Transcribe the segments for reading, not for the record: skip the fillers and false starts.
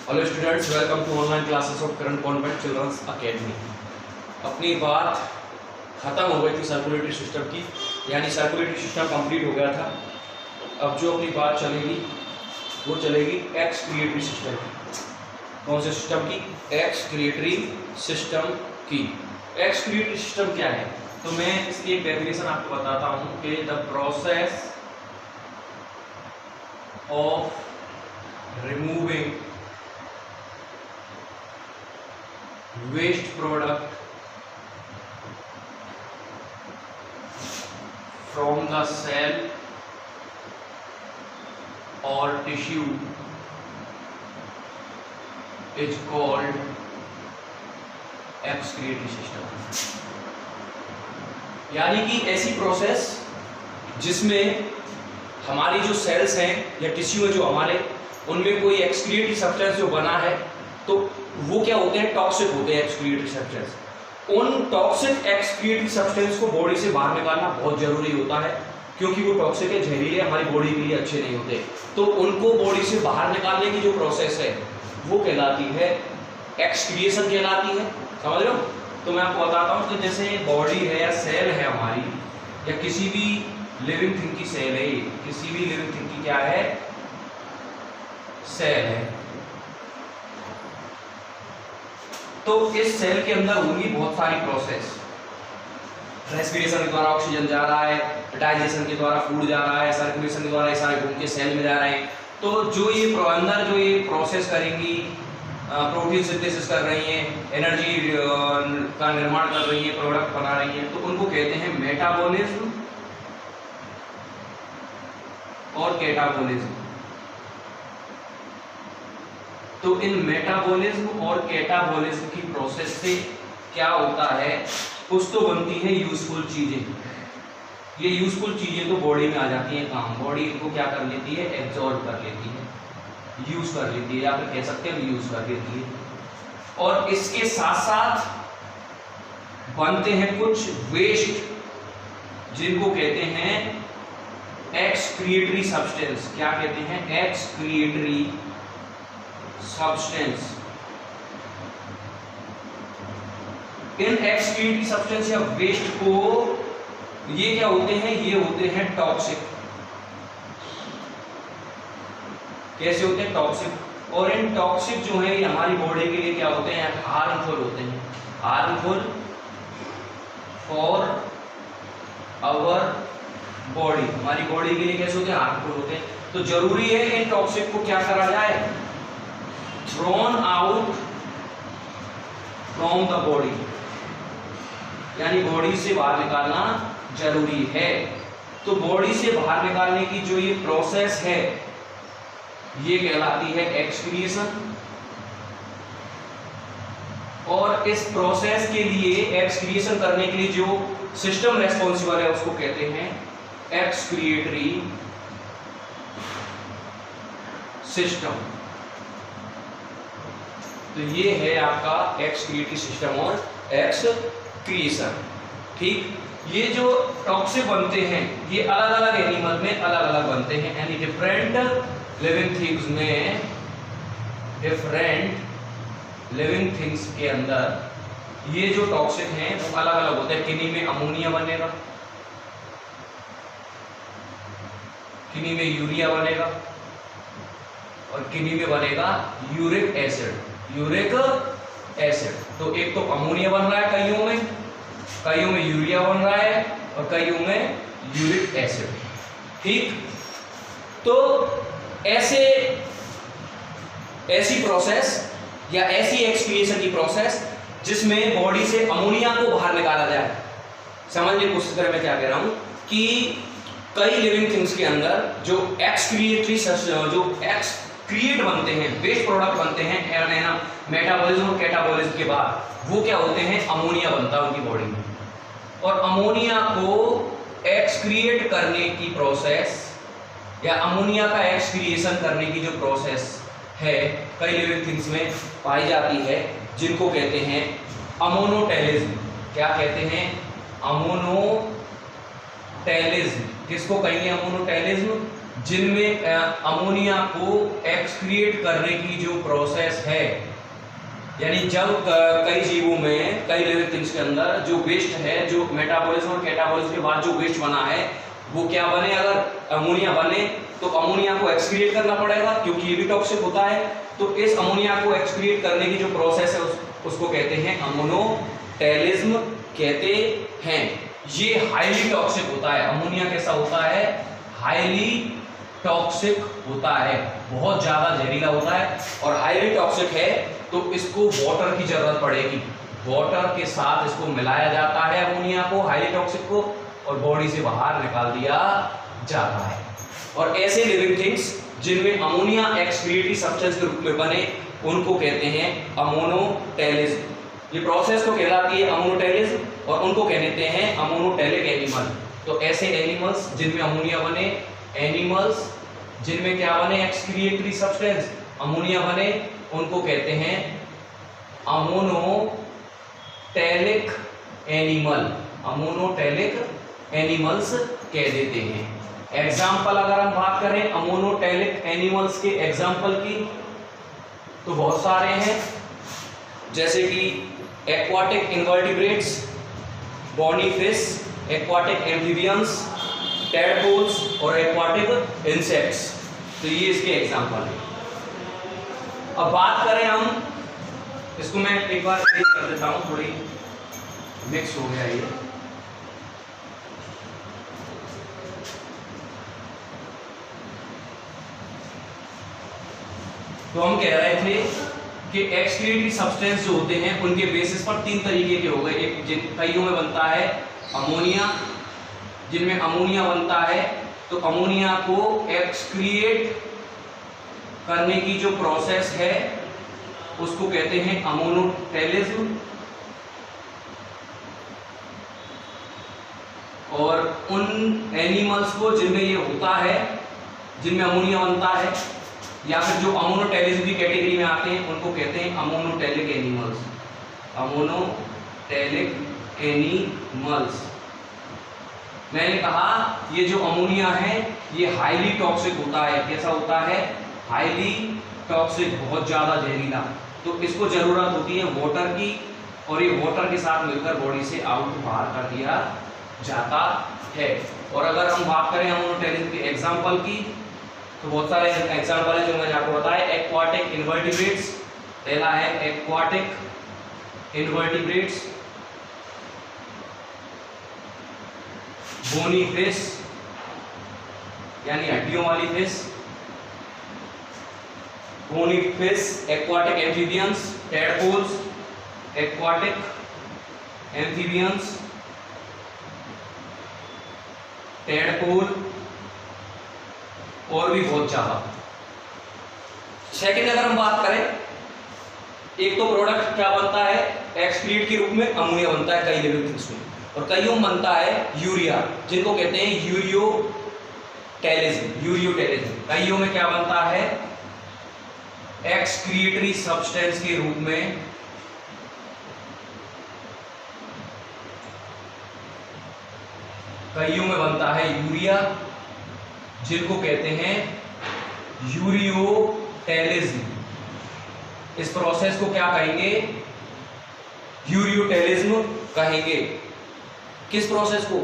Hello students, welcome to online classes of Karan convent children's academy. अपनी बात ख़त्म हो गई थी सर्कुलेटरी सिस्टम की, यानी सर्कुलेटरी सिस्टम कंप्लीट हो गया था। अब जो अपनी बात चलेगी वो चलेगी एक्सक्रिएटरी सिस्टम की। कौन से सिस्टम की? एक्सक्रिएटरी सिस्टम की। एक्सक्रिएटरी सिस्टम क्या है? तो मैं इसकी एक डेफिनेशन आपको बताता हूँ कि the process of removing waste product from the cell or tissue is called excretory system। यानी कि ऐसी प्रोसेस जिसमें हमारी जो सेल्स हैं या टिश्यू है जो हमारे, उनमें कोई एक्सक्रिएटरी सब्सटेंस जो बना है, तो वो क्या होते हैं? टॉक्सिक होते हैं एक्सक्रिएटरी सब्सटेंस। उन टॉक्सिक एक्सक्रिएटरी सब्सटेंस को बॉडी से बाहर निकालना बहुत जरूरी होता है, क्योंकि वो टॉक्सिक है, जहरीले, हमारी बॉडी के लिए अच्छे नहीं होते। तो उनको बॉडी से बाहर निकालने की जो प्रोसेस है वो कहलाती है एक्सक्रिएशन कहलाती है। समझ रहे हो? तो मैं आपको बताता हूँ कि जैसे बॉडी है या सेल है हमारी, या किसी भी लिविंग थिंग की सेल है, किसी भी लिविंग थिंग की क्या है? सेल है। तो इस सेल के अंदर होंगी बहुत सारी प्रोसेस। रेस्पिरेशन के द्वारा ऑक्सीजन जा रहा है, डाइजेशन के द्वारा फूड जा रहा है, सर्कुलेशन के द्वारा ये सारे घूम के सेल में जा रहे हैं। तो जो ये अंदर जो ये प्रोसेस करेंगी, प्रोटीन सिंथेसिस कर रही हैं, एनर्जी का निर्माण कर रही हैं, प्रोडक्ट बना रही हैं, तो उनको कहते हैं मेटाबॉलिज्म और कैटाबॉलिज्म। तो इन मेटाबॉलिज्म और कैटाबॉलिज्म की प्रोसेस से क्या होता है? कुछ तो बनती है यूजफुल चीजें। ये यूजफुल चीजें तो बॉडी में आ जाती हैं काम। बॉडी इनको क्या कर लेती है? एब्जॉर्ब कर लेती है, यूज कर लेती है, या फिर कह सकते हैं यूज कर लेती है। और इसके साथ साथ बनते हैं कुछ वेस्ट, जिनको कहते हैं एक्सक्रिएटरी सब्सटेंस। क्या कहते हैं? Excretory substance. इन एक्सक्रिएटरी सब्सटेंस या वेस्ट को ये क्या होते हैं? ये होते हैं टॉक्सिक। कैसे होते हैं? टॉक्सिक। और इन टॉक्सिक जो है ये हमारी बॉडी के लिए क्या होते हैं? हार्मफुल होते हैं। Harmful for our body. हमारी बॉडी के लिए कैसे होते हैं? हार्मफुल होते हैं। तो जरूरी है इन टॉक्सिक को क्या करा जाए? Thrown out from the body, यानी बॉडी से बाहर निकालना जरूरी है। तो बॉडी से बाहर निकालने की जो ये प्रोसेस है ये कहलाती है एक्सक्रिएशन। और इस प्रोसेस के लिए, एक्सक्रिएशन करने के लिए जो सिस्टम रेस्पॉन्सिबल है उसको कहते हैं एक्सक्रिएटरी सिस्टम। तो ये है आपका एक्सक्रिएटरी सिस्टम और एक्सक्रिएशन। ठीक। ये जो टॉक्सिक बनते हैं ये अलग अलग एनिमल में अलग अलग बनते हैं, यानी डिफरेंट लिविंग थिंग्स में, डिफरेंट लिविंग थिंग्स के अंदर ये जो टॉक्सिक हैं वो अलग अलग होते हैं। किन्हीं में अमोनिया बनेगा, किन्हीं में यूरिया बनेगा, और किन्हीं में बनेगा यूरिक एसिड। Uric acid. तो एक तो अमोनिया बन रहा है कईयों में यूरिया बन रहा है, और कईयों में यूरिक एसिड। ठीक। तो ऐसी प्रोसेस या ऐसी एक्सक्रिएशन की प्रोसेस जिसमें बॉडी से अमोनिया को बाहर निकाला जाए। समझने की कोशिश करें मैं क्या कह रहा हूं कि कई लिविंग थिंग्स के अंदर जो क्रिएट बनते हैं, वेस्ट प्रोडक्ट बनते हैं मेटाबॉलिज्म और कैटाबॉलिज्म के बाद, वो क्या होते हैं? अमोनिया बनता है उनकी बॉडी में। और अमोनिया को एक्सक्रिएट करने की प्रोसेस या अमोनिया का एक्सक्रिएशन करने की जो प्रोसेस है कई लिविंग थिंग्स में पाई जाती है, जिनको कहते हैं अमोनोटेलिज्म। क्या कहते हैं? अमोनोटेलिज्म। किसको कहेंगे अमोनोटेलिज्म? जिनमें अमोनिया को एक्सक्रिएट करने की जो प्रोसेस है, यानी जब कई जीवों में, कई लिविंग थिंग्स के अंदर जो वेस्ट है, जो मेटाबॉलिज्म और कैटाबॉलिज्म के बाद जो वेस्ट बना है, वो क्या बने, अगर अमोनिया बने तो अमोनिया को एक्सक्रिएट करना पड़ेगा, क्योंकि ये भी टॉक्सिक होता है। तो इस अमोनिया को एक्सक्रिएट करने की जो प्रोसेस है उसको कहते हैं अमोनोटेलिज्म कहते हैं। ये हाईली टॉक्सिक होता है। अमोनिया कैसा होता है? हाईली टॉक्सिक होता है, बहुत ज्यादा जहरीला होता है। और हाईली टॉक्सिक है तो इसको वाटर की जरूरत पड़ेगी, वाटर के साथ इसको मिलाया जाता है अमोनिया को, हाईली टॉक्सिक को, और बॉडी से बाहर निकाल दिया जाता है। और ऐसे लिविंग थिंग्स जिनमें अमोनिया एक्सक्रीटरी सब्सटेंस के रूप में बने, उनको कहते हैं अमोनोटेलिज्म। ये प्रोसेस तो कहलाती है अमोनोटेलिज्म, और उनको कहते हैं अमोनोटेलिक एनिमल। तो ऐसे एनिमल्स जिनमें अमोनिया बने, एनिमल्स जिनमें क्या बने, एक्सक्रिएटरी सब्सटेंस अमोनिया बने, उनको कहते हैं अमोनोटेलिक एनिमल। अमोनोटेलिक एनिमल्स कह देते हैं। एग्जाम्पल अगर हम बात करें अमोनोटेलिक एनिमल्स के एग्जाम्पल की, तो बहुत सारे हैं, जैसे कि aquatic invertebrates, bony fish, aquatic amphibians, tadpoles और एक्वाटिक इंसेक्ट्स। तो ये इसके एग्जाम्पल हैं। अब बात करें हम, इसको मैं एक बार चेक कर देता हूँ, थोड़ी मिक्स हो गया ये। तो हम कह रहे थे कि एक्सक्रीटरी सब्सटेंस जो होते हैं उनके बेसिस पर तीन तरीके के हो गए। एक कईयों में बनता है अमोनिया, जिनमें अमोनिया बनता है तो अमोनिया को एक्सक्रिएट करने की जो प्रोसेस है उसको कहते हैं अमोनोटेलिज्म। और उन एनिमल्स को जिनमें ये होता है, जिनमें अमोनिया बनता है, या फिर जो अमोनोटेलिज्म की कैटेगरी में आते हैं, उनको कहते हैं अमोनोटेलिक एनिमल्स। Ammonotelic animals. मैंने कहा ये जो अमोनिया है ये हाईली टॉक्सिक होता है। कैसा होता है? हाईली टॉक्सिक, बहुत ज्यादा जहरीला। तो इसको जरूरत होती है वाटर की, और ये वाटर के साथ मिलकर बॉडी से आउट बाहर कर दिया जाता है। और अगर हम बात करें अमोनोटेलिज्म के एग्जाम्पल की, तो बहुत सारे एग्जाम्पल है जो मैंने आपको बताया। एक्वाटिक इनवर्टिब्रेट्स, पहला है एक्वाटिक इनवर्टिब्रेट्स, बोनी फिश यानी हड्डियों वाली fish, bony fish, aquatic amphibians, tadpoles, aquatic amphibians, tadpole, और भी बहुत ज्यादा। सेकेंड अगर हम बात करें, एक तो प्रोडक्ट क्या बनता है एक्सक्रीट के रूप में, अमोनिया बनता है कई लिविंग थिंग्स में, और कईयों में बनता है यूरिया, जिनको कहते हैं यूरियोटेलिज्म। यूरियोटेलिज्म कईयों में क्या बनता है एक्सक्रिएटरी सब्सटेंस के रूप में, कईयों में बनता है यूरिया, जिनको कहते हैं यूरियोटेलिज्म। इस प्रोसेस को क्या कहेंगे? यूरियोटेलिज्म कहेंगे। किस प्रोसेस को?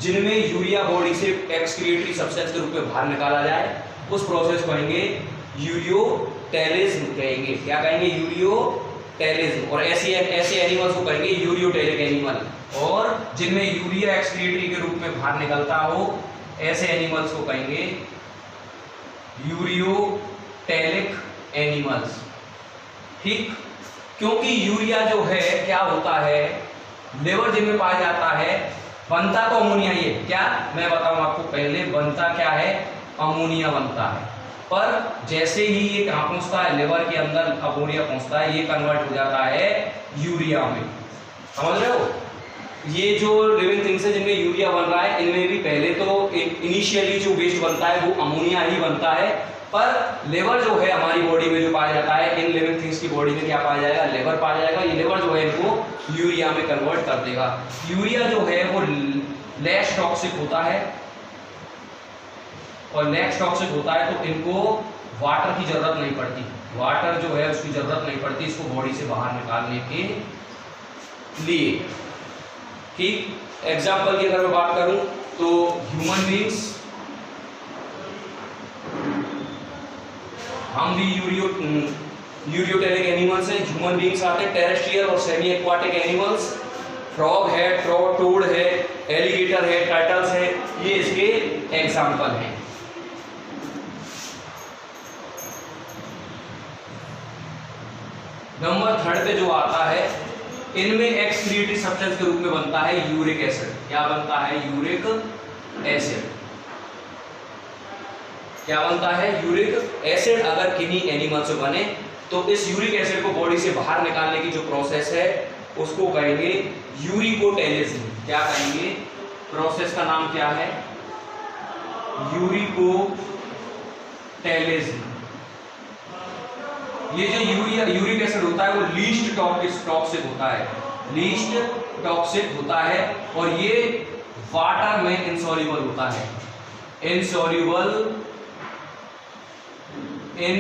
जिनमें यूरिया बॉडी से एक्सक्रिएटरी सब्सटेंस के रूप में बाहर निकाला जाए, उस प्रोसेस को कहेंगे यूरियोटेलिज्म कहेंगे। क्या कहेंगे? यूरियोटेलिज्म। और ऐसे एनिमल्स को कहेंगे यूरियोटेलिक एनिमल। और जिनमें यूरिया एक्सक्रिएटरी के रूप में बाहर निकलता हो, ऐसे एनिमल्स को कहेंगे यूरियोटेलिक एनिमल्स। ठीक, क्योंकि यूरिया जो है क्या होता है, लिवर जिनमें पाया जाता है, बनता तो अमोनिया ही है। क्या मैं बताऊं आपको, पहले बनता क्या है? अमोनिया बनता है। पर जैसे ही ये कहाँ पहुंचता है, लिवर के अंदर अमोनिया पहुंचता है, ये कन्वर्ट हो जाता है यूरिया में। समझ रहे हो? ये जो लिविंग थिंग्स है जिनमें यूरिया बन रहा है, इनमें भी पहले तो इनिशियली जो वेस्ट बनता है वो अमोनिया ही बनता है। पर लिवर जो है हमारी बॉडी में जो पाया जाता है, इन लिविंग थिंग्स की बॉडी में क्या पाया जाएगा? लिवर पाया जाएगा। ये लिवर जो है इनको यूरिया में कन्वर्ट कर देगा। यूरिया जो है वो लेस टॉक्सिक होता है, और लेस टॉक्सिक होता है तो इनको वाटर की जरूरत नहीं पड़ती, वाटर जो है उसकी जरूरत नहीं पड़ती इसको बॉडी से बाहर निकालने के लिए। ठीक, एग्जाम्पल की अगर मैं बात करूं तो ह्यूमन बींग्स, हम भी यूरियोटेलिक एनिमल्स हैं, ह्यूमन बींग्स आते हैं, टेरेस्ट्रियल और सेमी एक्वाटिक एनिमल्स, फ्रॉग है, टोड है, एलिगेटर है, टर्टल्स है, ये इसके एग्जाम्पल हैं। नंबर 3 पे जो आता है, इनमें एक्सक्रीटरी सब्सटेंस के रूप में बनता है यूरिक एसिड। क्या बनता है? Uric acid. क्या बनता है? Uric acid. अगर किन्हीं एनिमल से बने तो इस यूरिक एसिड को बॉडी से बाहर निकालने की जो प्रोसेस है उसको कहेंगे यूरिकोटेलिज्म। क्या कहेंगे? प्रोसेस का नाम क्या है? यूरिकोटेलिज्म। ये जो यूरिक एसिड होता है वो लीस्ट टॉक्सिक होता है, लीस्ट टॉक्सिक होता है और ये वाटर में इनसॉल्युबल होता है, इनसॉल्युबल इन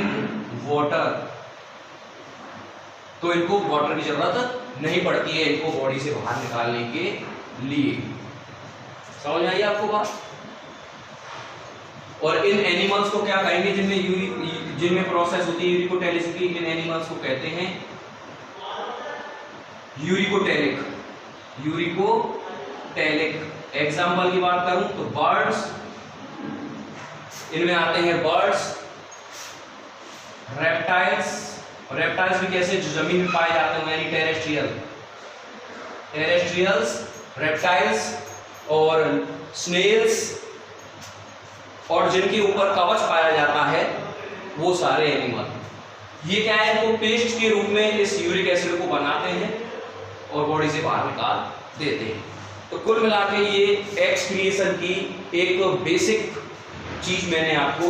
वाटर। तो इनको वाटर की जरूरत नहीं पड़ती है इनको बॉडी से बाहर निकालने के लिए। समझ में आई आपको बात? और इन एनिमल्स को क्या कहेंगे जिनमें प्रोसेस होती है यूरिकोटेलिज्म की? इन एनिमल्स को कहते हैं यूरिकोटेलिक। यूरिकोटेलिक। एग्जाम्पल की बात करूं तो बर्ड्स, इनमें आते हैं बर्ड्स, रेप्टाइल्स। रेप्टाइल्स भी कैसे? जो जमीन में पाए जाते हैं, यानी टेरेस्ट्रियल्स, रेप्टाइल्स और स्नेल्स, और जिनके ऊपर कवच पाया जाता है वो सारे एनिमल। ये क्या है? इनको पेस्ट के रूप में इस यूरिक एसिड को बनाते हैं और बॉडी से बाहर निकाल देते हैं। तो कुल मिला के ये एक्सक्रिएशन की एक बेसिक चीज मैंने आपको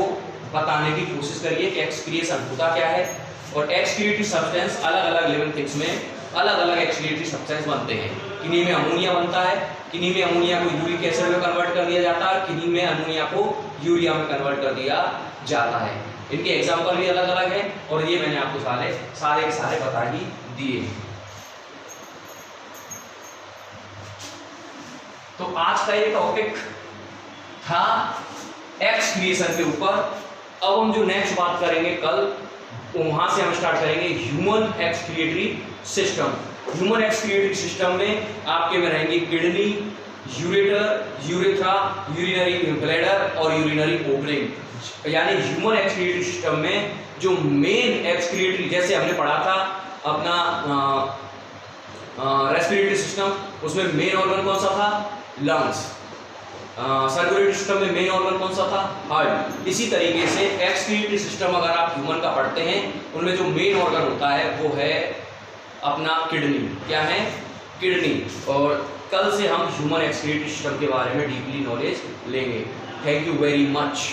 बताने की कोशिश करी है कि एक्सक्रिएशन होता क्या है। और एक्सक्रिएटरी सब्सटेंस अलग अलग लिविंग थिंग्स में अलग अलग एक्सक्रिएटरी सब्सटेंस बनते हैं। किन्हीं में अमोनिया बनता है, किन्हीं में अमोनिया को यूरिक एसिड में कन्वर्ट कर दिया जाता है, किन्हीं में अमोनिया को यूरिया में कन्वर्ट कर दिया जाता है। इनके एग्जाम्पल भी अलग अलग है और ये मैंने आपको सारे के सारे बता ही दिए। तो आज का ये टॉपिक था एक्सक्रिएशन के ऊपर। अब हम जो नेक्स्ट बात करेंगे कल, वहां से हम स्टार्ट करेंगे human excretory system. Human excretory system में आपके में रहेंगे kidney, ureter, urethra, urinary bladder और यूरिनरी ओवरिंग। यानी ह्यूमन एक्सक्रिएटरी सिस्टम में जो मेन एक्सक्रिएटरी, जैसे हमने पढ़ा था अपना रेस्पिरेटरी सिस्टम, उसमें मेन ऑर्गन कौन सा था? लंग्स। सर्कुलेटरी सिस्टम में मेन ऑर्गन कौन सा था? हार्ट। इसी तरीके से एक्सक्रिएटरी सिस्टम अगर आप ह्यूमन का पढ़ते हैं, उनमें जो मेन ऑर्गन होता है वो है अपना किडनी। क्या है? किडनी। और कल से हम ह्यूमन एक्सक्रिएटरी सिस्टम के बारे में डीपली नॉलेज लेंगे। Thank you very much.